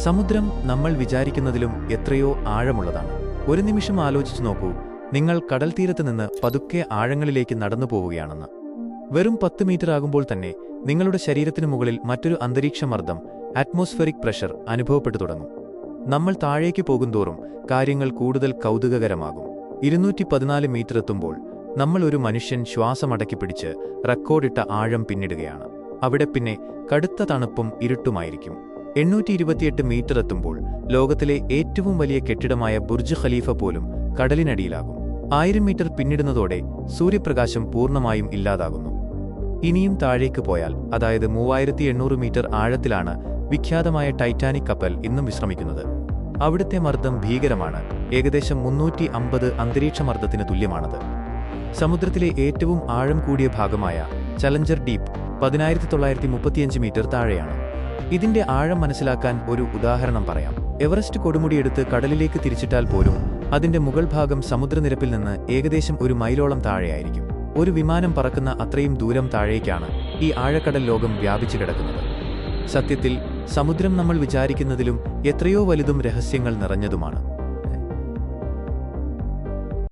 സമുദ്രം നമ്മൾ വിചാരിക്കുന്നതിലും എത്രയോ ആഴമുള്ളതാണ്. ഒരു നിമിഷം ആലോചിച്ചു നോക്കൂ, നിങ്ങൾ കടൽത്തീരത്ത് നിന്ന് പതുക്കെ ആഴങ്ങളിലേക്ക് നടന്നു പോവുകയാണെന്ന്. വെറും 10 മീറ്റർ ആകുമ്പോൾ തന്നെ നിങ്ങളുടെ ശരീരത്തിനു മുകളിൽ മറ്റൊരു അന്തരീക്ഷമർദ്ദം, അറ്റ്മോസ്ഫെറിക് പ്രഷർ അനുഭവപ്പെട്ടു തുടങ്ങും. നമ്മൾ താഴേക്ക് പോകുന്തോറും കാര്യങ്ങൾ കൂടുതൽ കൗതുകകരമാകും. 214 മീറ്റർ എത്തുമ്പോൾ നമ്മൾ ഒരു മനുഷ്യൻ ശ്വാസമടക്കി പിടിച്ച് റെക്കോർഡിട്ട ആഴം പിന്നിടുകയാണ്. അവിടെ പിന്നെ കടുത്ത തണുപ്പും ഇരുട്ടുമായിരിക്കും. 828 മീറ്റർ എത്തുമ്പോൾ ലോകത്തിലെ ഏറ്റവും വലിയ കെട്ടിടമായ ബുർജ് ഖലീഫ പോലും കടലിനടിയിലാകും. 1000 മീറ്റർ പിന്നിടുന്നതോടെ സൂര്യപ്രകാശം പൂർണ്ണമായും ഇല്ലാതാകുന്നു. ഇനിയും താഴേക്ക് പോയാൽ, അതായത് 3800 മീറ്റർ ആഴത്തിലാണ് വിഖ്യാതമായ ടൈറ്റാനിക് കപ്പൽ ഇന്നും വിശ്രമിക്കുന്നത്. അവിടുത്തെ മർദ്ദം ഭീകരമാണ്. ഏകദേശം 350 അന്തരീക്ഷമർദ്ദത്തിന് തുല്യമാണത്. സമുദ്രത്തിലെ ഏറ്റവും ആഴം കൂടിയ ഭാഗമായ ചലഞ്ചർ ഡീപ്പ് 10935 മീറ്റർ താഴെയാണ്. ഇതിന്റെ ആഴം മനസ്സിലാക്കാൻ ഒരു ഉദാഹരണം പറയാം. എവറസ്റ്റ് കൊടുമുടിയെടുത്ത് കടലിലേക്ക് തിരിച്ചിട്ടാൽ പോലും അതിന്റെ മുകൾ ഭാഗം സമുദ്രനിരപ്പിൽ നിന്ന് ഏകദേശം 1 മൈലോളം താഴെയായിരിക്കും. ഒരു വിമാനം പറക്കുന്ന അത്രയും ദൂരം താഴേക്കാണ് ഈ ആഴക്കടൽ ലോകം വ്യാപിച്ചു കിടക്കുന്നത്. സത്യത്തിൽ സമുദ്രം നമ്മൾ വിചാരിക്കുന്നതിലും എത്രയോ വലുതും രഹസ്യങ്ങൾ നിറഞ്ഞതുമാണ്.